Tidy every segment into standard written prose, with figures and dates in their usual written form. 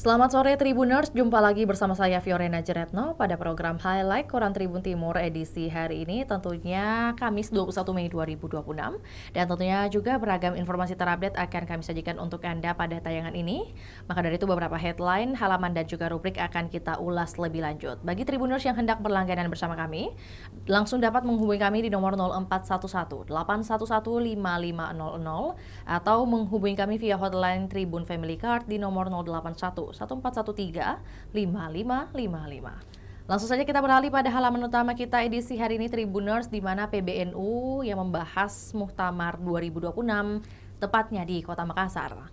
Selamat sore Tribuners, jumpa lagi bersama saya Fiorena Jeretno pada program Highlight Koran Tribun Timur edisi hari ini, tentunya Kamis 21 Mei 2026. Dan tentunya juga beragam informasi terupdate akan kami sajikan untuk Anda pada tayangan ini. Maka dari itu beberapa headline, halaman dan juga rubrik akan kita ulas lebih lanjut. Bagi Tribuners yang hendak berlangganan bersama kami, langsung dapat menghubungi kami di nomor 0411 811 5500 atau menghubungi kami via hotline Tribun Family Card di nomor 081 1413 5555. Langsung saja kita beralih pada halaman utama kita edisi hari ini Tribuners, di mana PBNU yang membahas Muktamar 2026 tepatnya di Kota Makassar.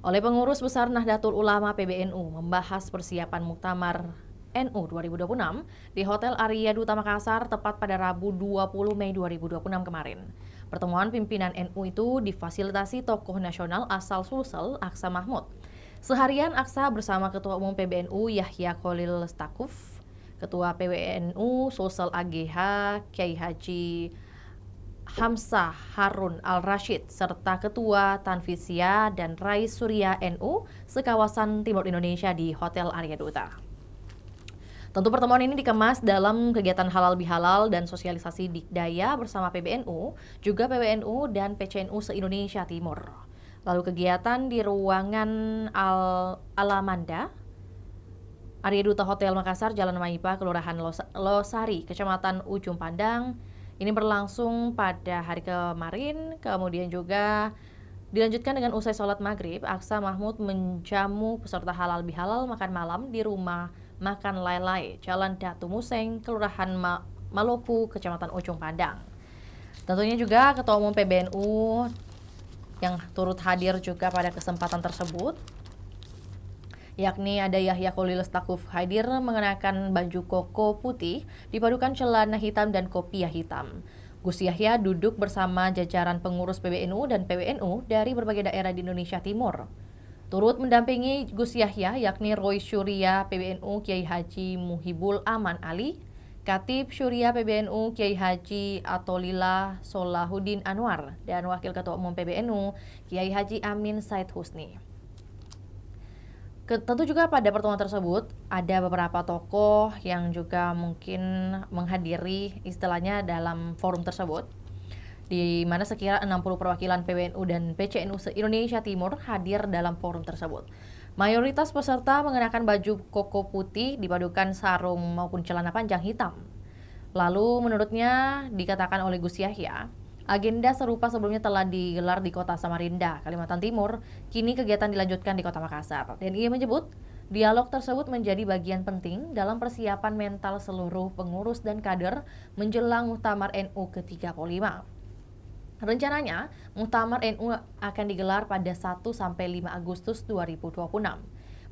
Oleh pengurus besar Nahdlatul Ulama PBNU membahas persiapan Muktamar NU 2026 di Hotel Arya Duta Makassar tepat pada Rabu 20 Mei 2026 kemarin. Pertemuan pimpinan NU itu difasilitasi tokoh nasional asal Sulsel, Aksa Mahmud. Seharian Aksa bersama Ketua Umum PBNU Yahya Kholil Stakuf, Ketua PWNU Sulsel AGH Kiai Haji Hamzah Harun Al-Rashid, serta Ketua Tanfisya dan Rais Surya NU sekawasan Timur Indonesia di Hotel Arya Duta. Tentu pertemuan ini dikemas dalam kegiatan halal bihalal dan sosialisasi dikdaya bersama PBNU, juga PWNU dan PCNU se-Indonesia Timur. Lalu kegiatan di ruangan Alamanda, Arya Duta Hotel Makassar, Jalan Maipa, Kelurahan Losari, Kecamatan Ujung Pandang. Ini berlangsung pada hari kemarin, kemudian juga dilanjutkan dengan usai sholat maghrib, Aksa Mahmud menjamu peserta halal bihalal makan malam di rumah makan Lailai, Jalan Datu Museng, Kelurahan Malopu, Kecamatan Ujung Pandang. Tentunya juga Ketua Umum PBNU yang turut hadir juga pada kesempatan tersebut, yakni ada Yahya Kholil Stakuf, hadir mengenakan baju koko putih dipadukan celana hitam dan kopiah hitam. Gus Yahya duduk bersama jajaran pengurus PBNU dan PWNU dari berbagai daerah di Indonesia Timur. Turut mendampingi Gus Yahya yakni Roy Surya PBNU Kiai Haji Muhibul Aman Ali, Katib Syuriah PBNU Kiai Haji Atolillah Solahuddin Anwar, dan Wakil Ketua Umum PBNU Kiai Haji Amin Said Husni. Tentu juga pada pertemuan tersebut ada beberapa tokoh yang juga mungkin menghadiri istilahnya dalam forum tersebut, di mana sekira 60 perwakilan PBNU dan PCNU se-Indonesia Timur hadir dalam forum tersebut. Mayoritas peserta mengenakan baju koko putih dipadukan sarung maupun celana panjang hitam. Lalu menurutnya dikatakan oleh Gus Yahya, agenda serupa sebelumnya telah digelar di Kota Samarinda, Kalimantan Timur. Kini kegiatan dilanjutkan di Kota Makassar. Dan ia menyebut dialog tersebut menjadi bagian penting dalam persiapan mental seluruh pengurus dan kader menjelang Muktamar NU ke-35. Rencananya, Muktamar NU akan digelar pada 1-5 Agustus 2026.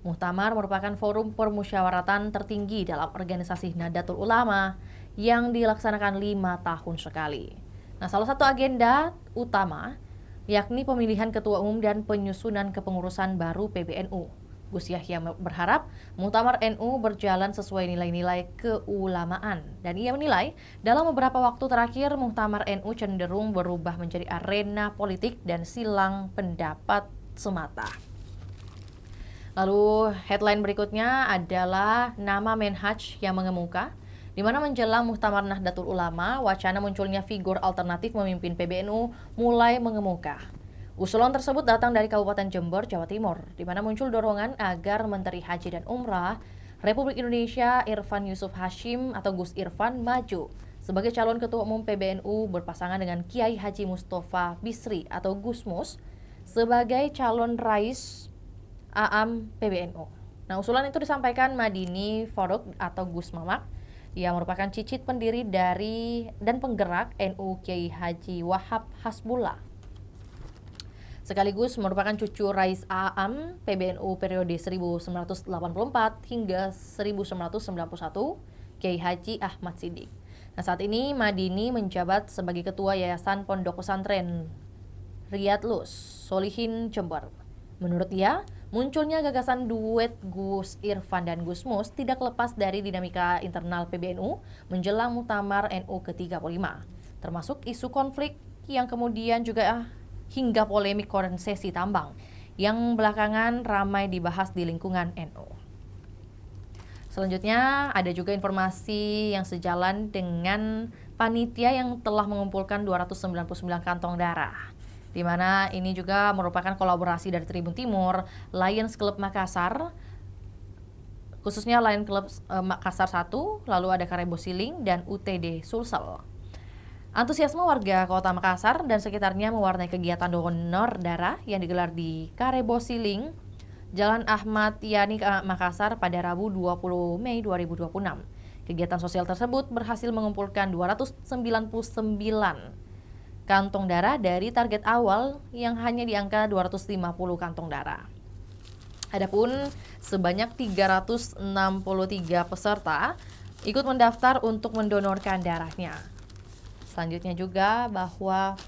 Muktamar merupakan forum permusyawaratan tertinggi dalam organisasi Nahdlatul Ulama yang dilaksanakan 5 tahun sekali. Nah, salah satu agenda utama yakni pemilihan ketua umum dan penyusunan kepengurusan baru PBNU. Gus Yahya berharap Muktamar NU berjalan sesuai nilai-nilai keulamaan, dan ia menilai dalam beberapa waktu terakhir Muktamar NU cenderung berubah menjadi arena politik dan silang pendapat semata. Lalu headline berikutnya adalah nama Menhaj yang mengemuka, di mana menjelang Muktamar Nahdlatul Ulama, wacana munculnya figur alternatif memimpin PBNU mulai mengemuka. Usulan tersebut datang dari Kabupaten Jember, Jawa Timur, di mana muncul dorongan agar Menteri Haji dan Umrah Republik Indonesia Irfan Yusuf Hashim atau Gus Irfan maju sebagai calon Ketua Umum PBNU berpasangan dengan Kiai Haji Mustafa Bisri atau Gus Mus sebagai calon Rais Aam PBNU. Nah, usulan itu disampaikan Madini Faruk atau Gus Mamak, yang merupakan cicit pendiri dari dan penggerak NU Kiai Haji Wahab Hasbullah. Sekaligus merupakan cucu Rais Aam PBNU periode 1984 hingga 1991, Kiai Haji Ahmad Siddiq. Nah, saat ini Madini menjabat sebagai Ketua Yayasan Pondok Pesantren Riyadlus Solihin Jember. Menurut dia, munculnya gagasan duet Gus Irfan dan Gus Mus tidak lepas dari dinamika internal PBNU menjelang Muktamar NU ke-35, termasuk isu konflik yang kemudian juga hingga polemik konsesi tambang yang belakangan ramai dibahas di lingkungan NU. Selanjutnya ada juga informasi yang sejalan dengan panitia yang telah mengumpulkan 299 kantong darah, di mana ini juga merupakan kolaborasi dari Tribun Timur, Lions Club Makassar, khususnya Lion Club Makassar 1, lalu ada Karebo Siling dan UTD Sulsel. Antusiasme warga Kota Makassar dan sekitarnya mewarnai kegiatan donor darah yang digelar di Karebo Siling, Jalan Ahmad Yani Makassar pada Rabu 20 Mei 2026. Kegiatan sosial tersebut berhasil mengumpulkan 299 kantong darah dari target awal yang hanya di angka 250 kantong darah. Adapun sebanyak 363 peserta ikut mendaftar untuk mendonorkan darahnya. Selanjutnya juga bahwa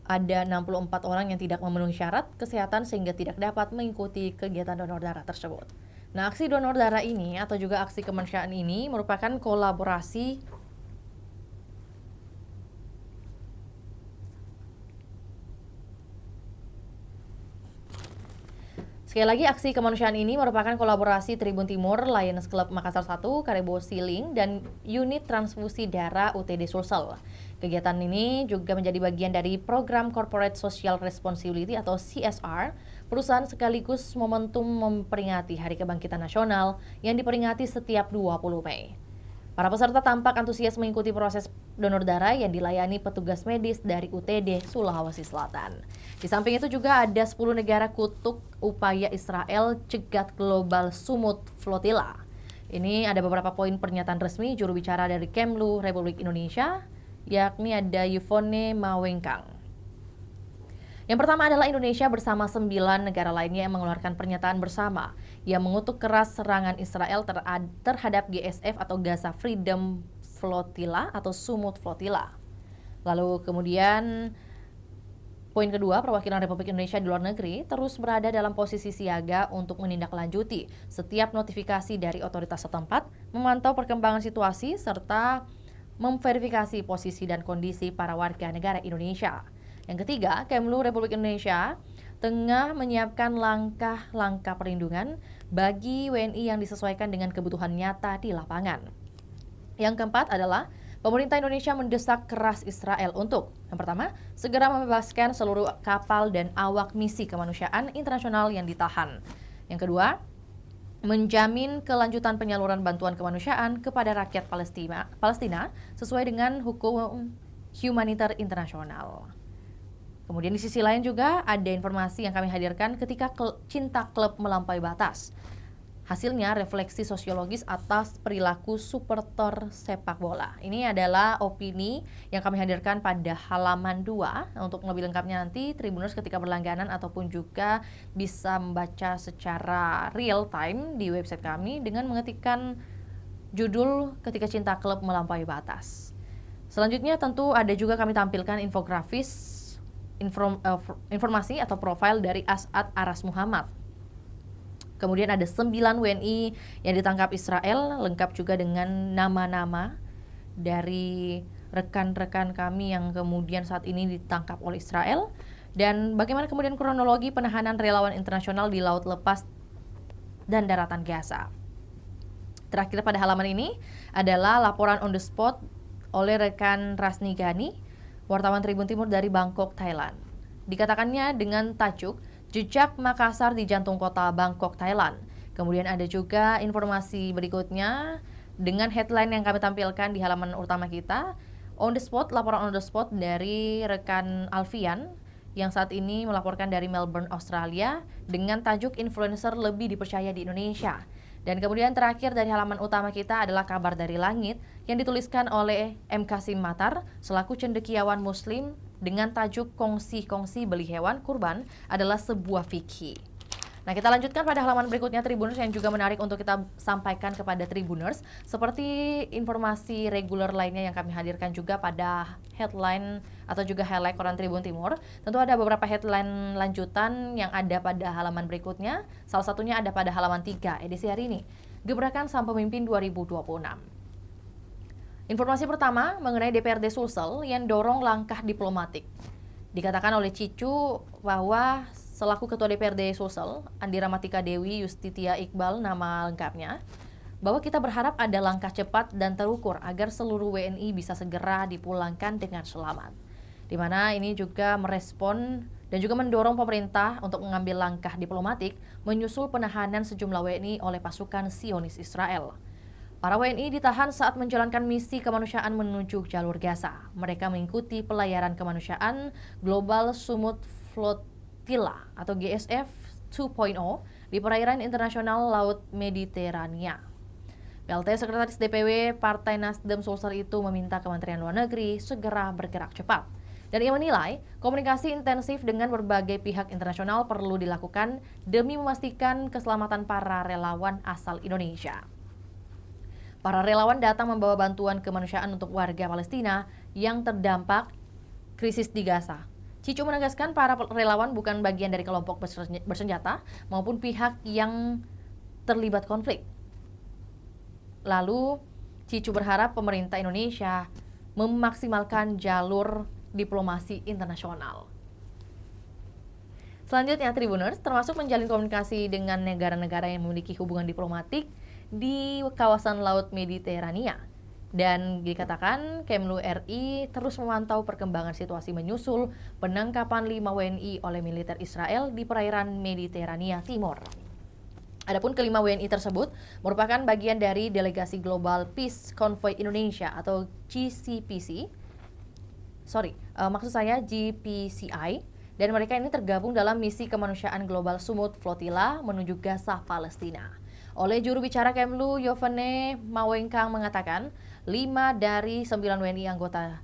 ada 64 orang yang tidak memenuhi syarat kesehatan sehingga tidak dapat mengikuti kegiatan donor darah tersebut. Nah, aksi donor darah ini atau juga aksi kemanusiaan ini merupakan kolaborasi Sekali lagi, aksi kemanusiaan ini merupakan kolaborasi Tribun Timur, Lions Club Makassar 1, Karebo Siling, dan Unit Transfusi Darah UTD Sulsel. Kegiatan ini juga menjadi bagian dari program Corporate Social Responsibility atau CSR, perusahaan sekaligus momentum memperingati Hari Kebangkitan Nasional yang diperingati setiap 20 Mei. Para peserta tampak antusias mengikuti proses donor darah yang dilayani petugas medis dari UTD Sulawesi Selatan. Di samping itu juga ada 10 negara kutuk upaya Israel cegat global Sumut Flotilla. Ini ada beberapa poin pernyataan resmi juru bicara dari Kemlu Republik Indonesia, yakni ada Yvonne Mawengkang. Yang pertama adalah Indonesia bersama 9 negara lainnya yang mengeluarkan pernyataan bersama yang mengutuk keras serangan Israel terhadap GSF atau Gaza Freedom Flotilla atau Sumut Flotilla. Lalu kemudian poin kedua, perwakilan Republik Indonesia di luar negeri terus berada dalam posisi siaga untuk menindaklanjuti setiap notifikasi dari otoritas setempat, memantau perkembangan situasi serta memverifikasi posisi dan kondisi para warga negara Indonesia. Yang ketiga, Kemlu Republik Indonesia tengah menyiapkan langkah-langkah perlindungan bagi WNI yang disesuaikan dengan kebutuhan nyata di lapangan. Yang keempat adalah pemerintah Indonesia mendesak keras Israel untuk, yang pertama, segera membebaskan seluruh kapal dan awak misi kemanusiaan internasional yang ditahan. Yang kedua, menjamin kelanjutan penyaluran bantuan kemanusiaan kepada rakyat Palestina sesuai dengan hukum humaniter internasional. Kemudian di sisi lain juga ada informasi yang kami hadirkan ketika cinta klub melampaui batas. Hasilnya refleksi sosiologis atas perilaku supporter sepak bola. Ini adalah opini yang kami hadirkan pada halaman 2. Untuk lebih lengkapnya nanti Tribuners ketika berlangganan ataupun juga bisa membaca secara real time di website kami dengan mengetikkan judul ketika cinta klub melampaui batas. Selanjutnya tentu ada juga kami tampilkan infografis informasi atau profil dari As'ad Aras Muhammad. Kemudian ada 9 WNI yang ditangkap Israel, lengkap juga dengan nama-nama dari rekan-rekan kami yang kemudian saat ini ditangkap oleh Israel. Dan bagaimana kemudian kronologi penahanan relawan internasional di Laut Lepas dan Daratan Gaza. Terakhir pada halaman ini adalah laporan on the spot oleh rekan Rasni Gani, wartawan Tribun Timur dari Bangkok, Thailand. Dikatakannya dengan tajuk Jejak Makassar di Jantung Kota Bangkok, Thailand. Kemudian ada juga informasi berikutnya dengan headline yang kami tampilkan di halaman utama kita. On the spot, laporan on the spot dari rekan Alfian yang saat ini melaporkan dari Melbourne, Australia dengan tajuk influencer lebih dipercaya di Indonesia. Dan kemudian terakhir dari halaman utama kita adalah kabar dari langit yang dituliskan oleh M. Kasim Matar selaku cendekiawan muslim dengan tajuk kongsi-kongsi beli hewan kurban adalah sebuah fikih. Nah, kita lanjutkan pada halaman berikutnya Tribuners yang juga menarik untuk kita sampaikan kepada Tribuners seperti informasi reguler lainnya yang kami hadirkan juga pada headline atau juga highlight koran Tribun Timur. Tentu ada beberapa headline lanjutan yang ada pada halaman berikutnya. Salah satunya ada pada halaman 3 edisi hari ini. Gebrakan Sang Pemimpin 2026. Informasi pertama mengenai DPRD Sulsel yang dorong langkah diplomatik. Dikatakan oleh Cicu bahwa selaku Ketua DPRD Sulsel, Andira Matika Dewi Yustitia Iqbal nama lengkapnya, bahwa kita berharap ada langkah cepat dan terukur agar seluruh WNI bisa segera dipulangkan dengan selamat. Di mana ini juga merespon dan juga mendorong pemerintah untuk mengambil langkah diplomatik menyusul penahanan sejumlah WNI oleh pasukan Zionis Israel. Para WNI ditahan saat menjalankan misi kemanusiaan menuju jalur Gaza. Mereka mengikuti pelayaran kemanusiaan Global Summit Flotilla atau GSF 2.0 di perairan internasional Laut Mediterania. PLT Sekretaris DPW Partai Nasdem Sulsel itu meminta Kementerian Luar Negeri segera bergerak cepat. Dan ia menilai komunikasi intensif dengan berbagai pihak internasional perlu dilakukan demi memastikan keselamatan para relawan asal Indonesia. Para relawan datang membawa bantuan kemanusiaan untuk warga Palestina yang terdampak krisis di Gaza. Cicu menegaskan para relawan bukan bagian dari kelompok bersenjata maupun pihak yang terlibat konflik. Lalu, Cicu berharap pemerintah Indonesia memaksimalkan jalur diplomasi internasional. Selanjutnya, Tribuners termasuk menjalin komunikasi dengan negara-negara yang memiliki hubungan diplomatik di kawasan Laut Mediterania. Dan dikatakan Kemlu RI terus memantau perkembangan situasi menyusul penangkapan 5 WNI oleh militer Israel di perairan Mediterania Timur. Adapun kelima WNI tersebut merupakan bagian dari delegasi Global Peace Convoy Indonesia atau GPCI, dan mereka ini tergabung dalam misi kemanusiaan Global Summit Flotilla menuju Gaza, Palestina. Oleh juru bicara Kemlu, Yovene Mawengkang mengatakan, 5 dari 9 WNI anggota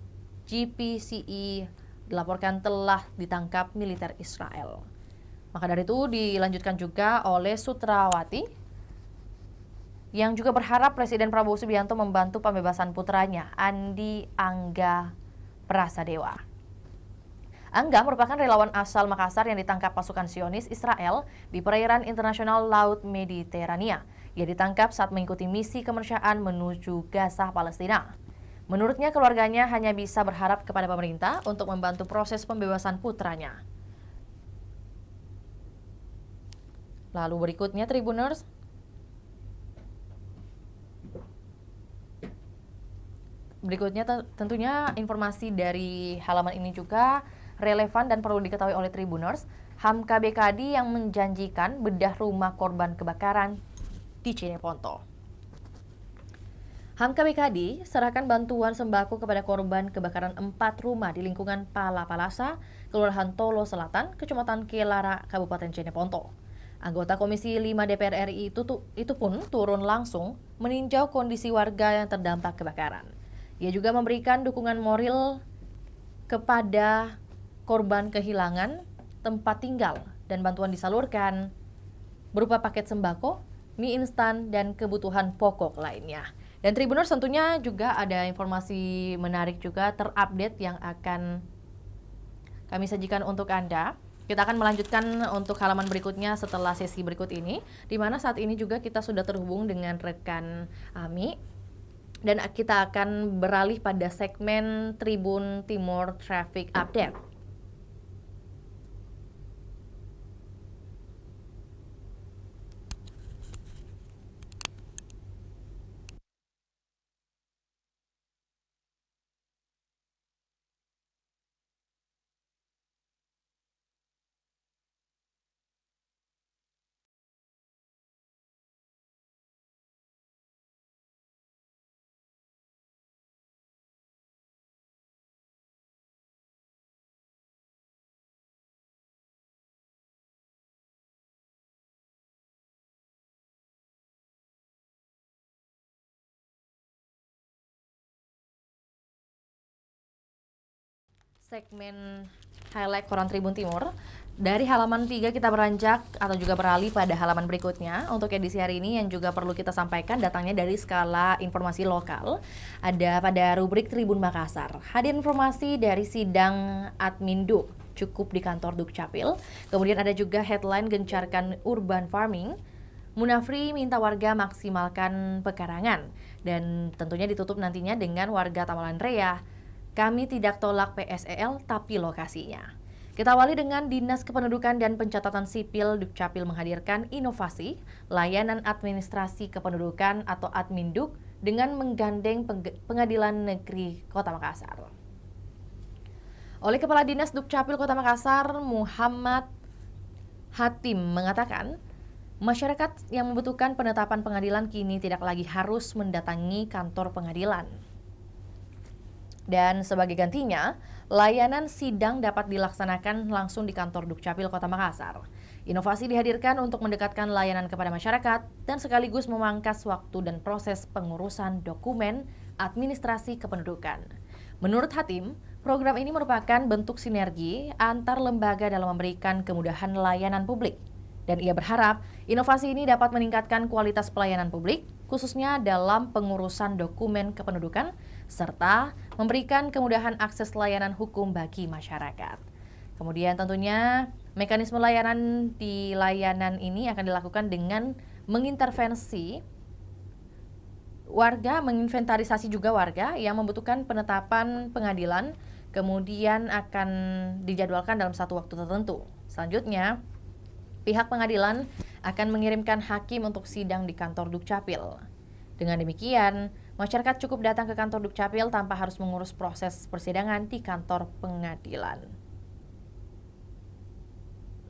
GPCI dilaporkan telah ditangkap militer Israel. Maka dari itu dilanjutkan juga oleh Sutrawati, yang juga berharap Presiden Prabowo Subianto membantu pembebasan putranya, Andi Angga Prasadewa. Angga merupakan relawan asal Makassar yang ditangkap pasukan Zionis Israel di perairan internasional Laut Mediterania. Ia ditangkap saat mengikuti misi kemanusiaan menuju Gaza, Palestina. Menurutnya, keluarganya hanya bisa berharap kepada pemerintah untuk membantu proses pembebasan putranya. Lalu berikutnya, Tribuners. Berikutnya tentunya informasi dari halaman ini juga relevan dan perlu diketahui oleh Tribuners. Hamka BKD yang menjanjikan bedah rumah korban kebakaran di Cineponto. Hamka BKD serahkan bantuan sembako kepada korban kebakaran 4 rumah di lingkungan Palapalasa, Kelurahan Tolo Selatan, Kecamatan Kelara, Kabupaten Cineponto. Anggota Komisi 5 DPR RI itu pun turun langsung meninjau kondisi warga yang terdampak kebakaran. Ia juga memberikan dukungan moral kepada korban kehilangan tempat tinggal dan bantuan disalurkan berupa paket sembako, mie instan, dan kebutuhan pokok lainnya. Dan Tribuners tentunya juga ada informasi menarik juga terupdate yang akan kami sajikan untuk Anda. Kita akan melanjutkan untuk halaman berikutnya setelah sesi berikut ini, di mana saat ini juga kita sudah terhubung dengan rekan Ami, dan kita akan beralih pada segmen Tribun Timur Traffic Update. Segmen highlight Koran Tribun Timur. Dari halaman 3 kita beranjak atau juga beralih pada halaman berikutnya. Untuk edisi hari ini yang juga perlu kita sampaikan datangnya dari skala informasi lokal. Ada pada rubrik Tribun Makassar. Hadir informasi dari sidang Adminduk cukup di kantor Dukcapil. Kemudian ada juga headline gencarkan urban farming. Munafri minta warga maksimalkan pekarangan. Dan tentunya ditutup nantinya dengan warga Tamalan Rea. Kami tidak tolak PSEL tapi lokasinya. Kita awali dengan Dinas Kependudukan dan Pencatatan Sipil Dukcapil menghadirkan inovasi layanan administrasi kependudukan atau Adminduk dengan menggandeng Pengadilan Negeri Kota Makassar. Oleh Kepala Dinas Dukcapil Kota Makassar, Muhammad Hatim mengatakan, masyarakat yang membutuhkan penetapan pengadilan kini tidak lagi harus mendatangi kantor pengadilan. Dan sebagai gantinya, layanan sidang dapat dilaksanakan langsung di kantor Dukcapil Kota Makassar. Inovasi dihadirkan untuk mendekatkan layanan kepada masyarakat dan sekaligus memangkas waktu dan proses pengurusan dokumen administrasi kependudukan. Menurut Hatim, program ini merupakan bentuk sinergi antar lembaga dalam memberikan kemudahan layanan publik. Dan ia berharap inovasi ini dapat meningkatkan kualitas pelayanan publik, khususnya dalam pengurusan dokumen kependudukan, serta memberikan kemudahan akses layanan hukum bagi masyarakat. Kemudian tentunya mekanisme layanan di layanan ini akan dilakukan dengan mengintervensi warga, menginventarisasi juga warga yang membutuhkan penetapan pengadilan, kemudian akan dijadwalkan dalam satu waktu tertentu. Selanjutnya, pihak pengadilan akan mengirimkan hakim untuk sidang di kantor Dukcapil. Dengan demikian, masyarakat cukup datang ke kantor Dukcapil tanpa harus mengurus proses persidangan di kantor pengadilan.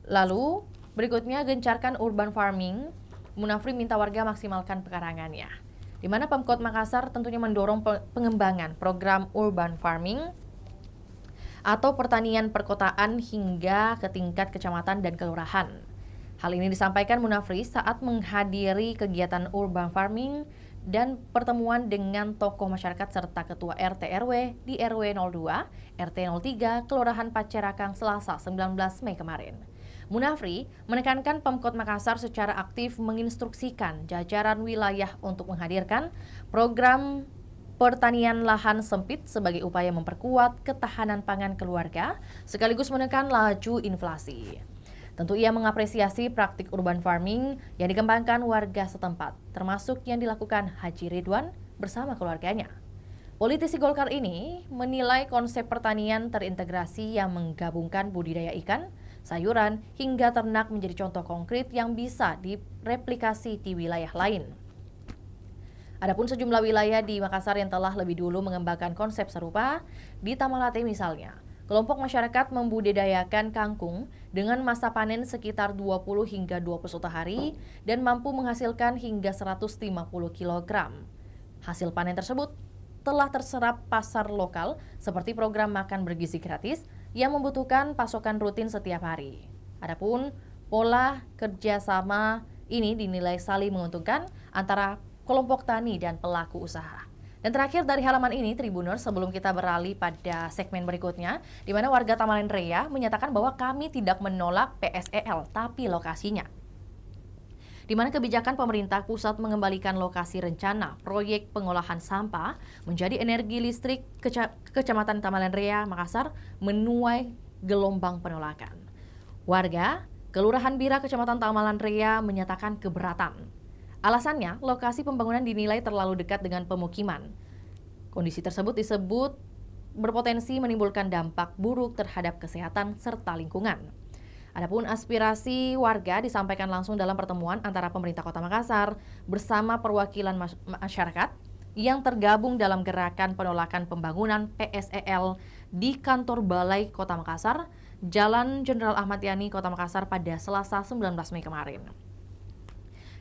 Lalu, berikutnya gencarkan urban farming. Munafri minta warga maksimalkan pekarangannya. Di mana Pemkot Makassar tentunya mendorong pengembangan program urban farming atau pertanian perkotaan hingga ke tingkat kecamatan dan kelurahan. Hal ini disampaikan Munafri saat menghadiri kegiatan urban farming dan pertemuan dengan tokoh masyarakat serta ketua RT RW di RW 02, RT 03, Kelurahan Pacerakang Selasa 19 Mei kemarin. Munafri menekankan Pemkot Makassar secara aktif menginstruksikan jajaran wilayah untuk menghadirkan program pertanian lahan sempit sebagai upaya memperkuat ketahanan pangan keluarga sekaligus menekan laju inflasi. Tentu ia mengapresiasi praktik urban farming yang dikembangkan warga setempat, termasuk yang dilakukan Haji Ridwan bersama keluarganya. Politisi Golkar ini menilai konsep pertanian terintegrasi yang menggabungkan budidaya ikan, sayuran, hingga ternak menjadi contoh konkret yang bisa direplikasi di wilayah lain. Adapun sejumlah wilayah di Makassar yang telah lebih dulu mengembangkan konsep serupa, di Tamalate misalnya, kelompok masyarakat membudidayakan kangkung dengan masa panen sekitar 20 hingga 21 hari dan mampu menghasilkan hingga 150 kg. Hasil panen tersebut telah terserap pasar lokal seperti program makan bergizi gratis yang membutuhkan pasokan rutin setiap hari. Adapun pola kerjasama ini dinilai saling menguntungkan antara kelompok tani dan pelaku usaha. Dan terakhir dari halaman ini, Tribuners, sebelum kita beralih pada segmen berikutnya, di mana warga Tamalen Raya menyatakan bahwa kami tidak menolak PSEL, tapi lokasinya. Di mana kebijakan pemerintah pusat mengembalikan lokasi rencana proyek pengolahan sampah menjadi energi listrik Kecamatan Tamalen Raya, Makassar, menuai gelombang penolakan. Warga Kelurahan Bira, Kecamatan Tamalen Raya menyatakan keberatan. Alasannya, lokasi pembangunan dinilai terlalu dekat dengan pemukiman. Kondisi tersebut disebut berpotensi menimbulkan dampak buruk terhadap kesehatan serta lingkungan. Adapun aspirasi warga disampaikan langsung dalam pertemuan antara pemerintah Kota Makassar bersama perwakilan masyarakat yang tergabung dalam gerakan penolakan pembangunan PSEL di kantor Balai Kota Makassar, Jalan Jenderal Ahmad Yani, Kota Makassar pada Selasa 19 Mei kemarin.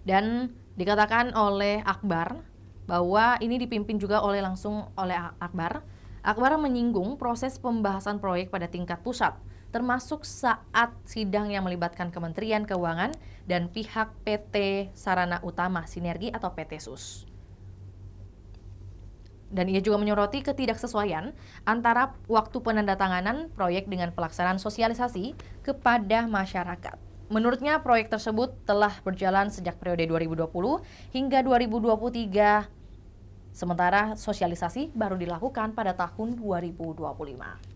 Dan dikatakan oleh Akbar bahwa ini dipimpin juga langsung oleh Akbar. Akbar menyinggung proses pembahasan proyek pada tingkat pusat, termasuk saat sidang yang melibatkan Kementerian Keuangan dan pihak PT Sarana Utama Sinergi atau PT SUS. Dan ia juga menyoroti ketidaksesuaian antara waktu penandatanganan proyek dengan pelaksanaan sosialisasi kepada masyarakat. Menurutnya, proyek tersebut telah berjalan sejak periode 2020 hingga 2023, sementara sosialisasi baru dilakukan pada tahun 2025.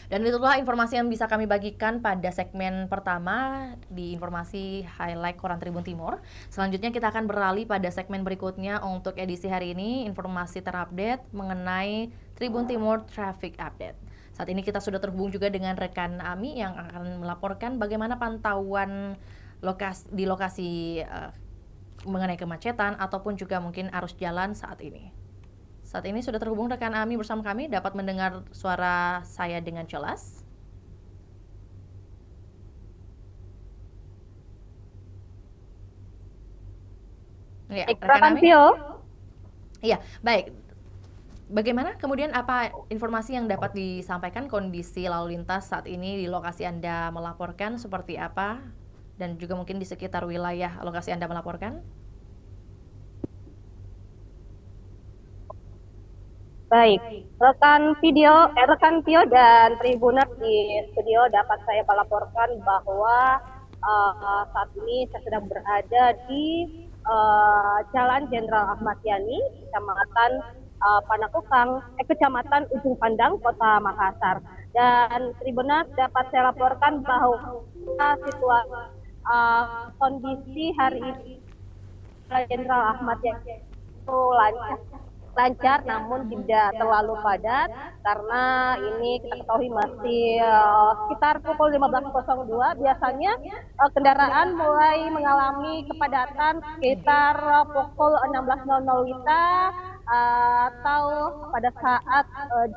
Dan itulah informasi yang bisa kami bagikan pada segmen pertama di informasi highlight Koran Tribun Timur. Selanjutnya kita akan beralih pada segmen berikutnya untuk edisi hari ini, informasi terupdate mengenai Tribun Timur Traffic Update. Saat ini kita sudah terhubung juga dengan rekan Ami yang akan melaporkan bagaimana pantauan di lokasi mengenai kemacetan ataupun juga mungkin arus jalan saat ini. Saat ini sudah terhubung rekan Ami bersama kami, dapat mendengar suara saya dengan jelas? Ya, rekan Ami? Iya, baik. Bagaimana kemudian apa informasi yang dapat disampaikan kondisi lalu lintas saat ini di lokasi Anda melaporkan seperti apa? Dan juga mungkin di sekitar wilayah lokasi Anda melaporkan? Baik, rekan Tio dan Tribuners di studio dapat saya melaporkan bahwa saat ini saya sedang berada di Jalan Jenderal Ahmad Yani, Kecamatan Ujung Pandang, Kota Makassar. Dan Tribuners dapat saya laporkan bahwa situasi kondisi hari ini Jalan Jenderal Ahmad Yani itu lancar namun tidak terlalu padat karena ini kita ketahui masih sekitar pukul 15.02 biasanya kendaraan mulai mengalami kepadatan sekitar pukul 16.00 WITA atau pada saat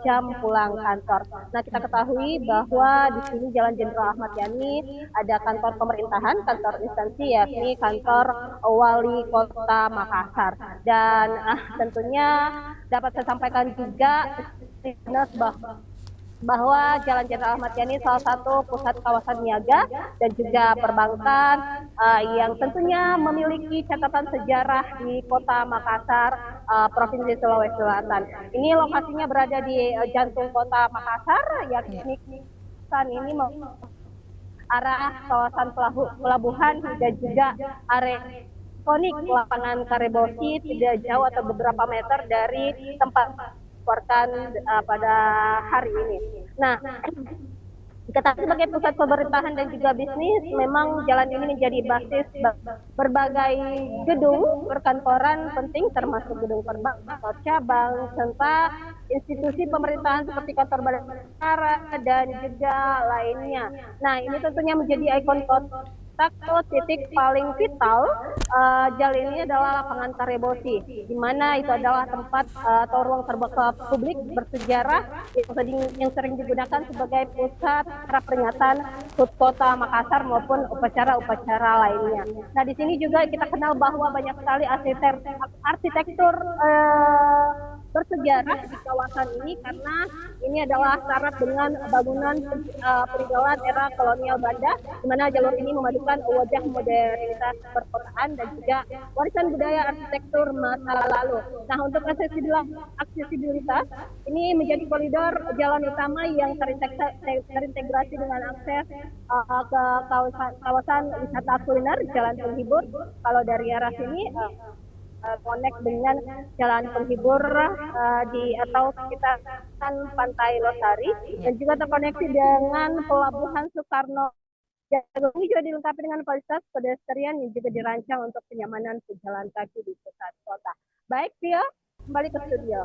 jam pulang kantor. Nah, kita ketahui bahwa di sini Jalan Jenderal Ahmad Yani ada kantor pemerintahan, kantor instansi yakni kantor Wali Kota Makassar. Dan tentunya dapat saya sampaikan juga bahwa Jalan Jenderal Ahmad Yani salah satu pusat kawasan niaga dan juga perbankan yang tentunya memiliki catatan sejarah di Kota Makassar, Provinsi Sulawesi Selatan. Ini lokasinya berada di jantung Kota Makassar, yakni ini arah kawasan pelabuhan dan juga area ikonik lapangan Karebosi tidak jauh atau beberapa meter dari tempat melaporkan pada hari ini. Nah, diketahui sebagai pusat pemerintahan dan juga bisnis, memang jalan ini menjadi basis berbagai gedung perkantoran penting termasuk gedung perbankan, cabang, serta institusi pemerintahan seperti kantor badan negara dan juga lainnya. Nah, ini tentunya menjadi ikon kota. Titik paling vital jalan ini adalah lapangan Karebosi, di mana itu adalah tempat atau ruang terbuka publik bersejarah yang sering digunakan sebagai pusat peringatan HUT Kota Makassar maupun upacara-upacara lainnya. Nah, di sini juga kita kenal bahwa banyak sekali arsitektur bersejarah di kawasan ini karena ini adalah syarat dengan bangunan peninggalan era kolonial Belanda, di mana jalur ini memadukan wajah modernitas perkotaan dan juga warisan budaya arsitektur masa lalu. Nah, untuk aksesibilitas ini menjadi koridor jalan utama yang terintegrasi dengan akses ke kawasan wisata kuliner, jalan penghibur. Kalau dari arah sini connect dengan jalan penghibur atau sekitar Pantai Losari dan juga terkoneksi dengan Pelabuhan Soekarno. Jalur ini juga dilengkapi dengan fasilitas pedestrian yang juga dirancang untuk kenyamanan pejalan kaki di pusat kota. Baik, Tio, kembali ke studio.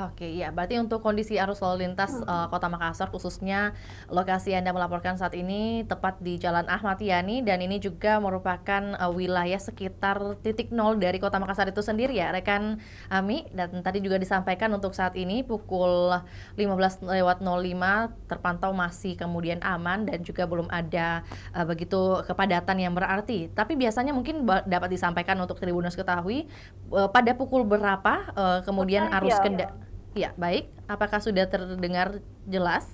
Oke, ya, berarti untuk kondisi arus lalu lintas Kota Makassar, khususnya lokasi Anda melaporkan saat ini tepat di Jalan Ahmad Yani, dan ini juga merupakan wilayah sekitar titik nol dari Kota Makassar itu sendiri ya, rekan Ami. Dan tadi juga disampaikan untuk saat ini pukul 15.05 terpantau masih kemudian aman dan juga belum ada begitu kepadatan yang berarti. Tapi biasanya mungkin dapat disampaikan untuk Tribuners ketahui pada pukul berapa kemudian arus kendaraan. Ya, baik. Apakah sudah terdengar jelas?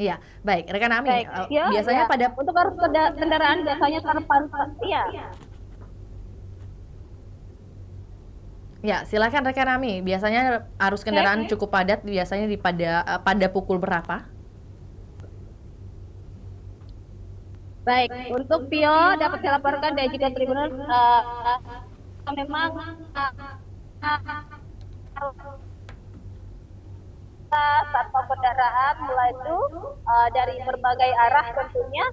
Iya, baik. Rekan Ami, biasanya pada untuk arus kendaraan biasanya terpantau. Iya. Ya, silakan rekan Ami. Biasanya arus kendaraan cukup padat biasanya pada pukul berapa? Baik, untuk Pio dapat saya laporkan dan juga Tribuners memang satu kendaraan melaju dari berbagai arah tentunya,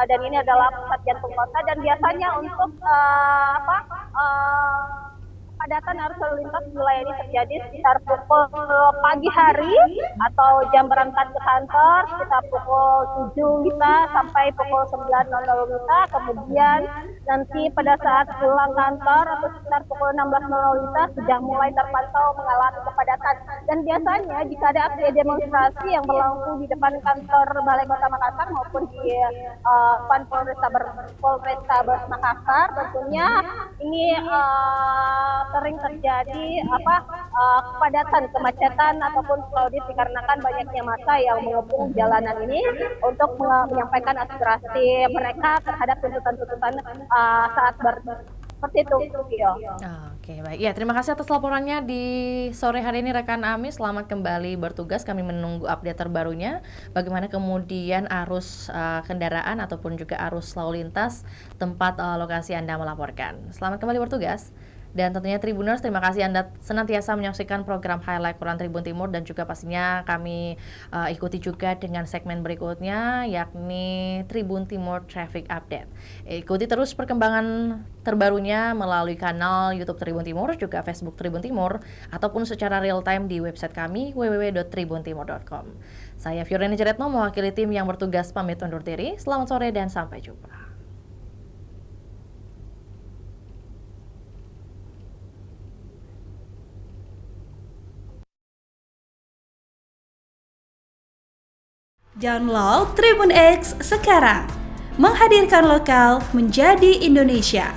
dan ini adalah pusat jantung kota dan biasanya untuk kepadatan arus lalu lintas di wilayah ini terjadi sekitar pukul pagi hari atau jam berangkat ke kantor sekitar pukul 7 WITA sampai pukul 9.00 WITA. Kemudian nanti pada saat pulang kantor atau sekitar pukul 16.00 WITA sudah mulai terpantau mengalami kepadatan. Dan biasanya jika ada aksi demonstrasi yang berlangsung di depan kantor Balai Kota Makassar maupun di depan Polrestabes Makassar, tentunya ini sering terjadi kepadatan, kemacetan ataupun crowded dikarenakan banyaknya massa yang mengepung jalanan ini untuk menyampaikan aspirasi mereka terhadap tuntutan-tuntutan saat seperti itu. Oke, baik. Ya, terima kasih atas laporannya di sore hari ini rekan Ami. Selamat kembali bertugas. Kami menunggu update terbarunya. Bagaimana kemudian arus kendaraan ataupun juga arus lalu lintas tempat lokasi Anda melaporkan. Selamat kembali bertugas. Dan tentunya Tribuners, terima kasih Anda senantiasa menyaksikan program Highlight Koran Tribun Timur, dan juga pastinya kami ikuti juga dengan segmen berikutnya, yakni Tribun Timur Traffic Update. Ikuti terus perkembangan terbarunya melalui kanal YouTube Tribun Timur, juga Facebook Tribun Timur, ataupun secara real time di website kami www.tribuntimur.com. Saya Fiorena Jeretno mewakili tim yang bertugas pamit undur diri. Selamat sore dan sampai jumpa. Download Tribun X sekarang, menghadirkan lokal menjadi Indonesia.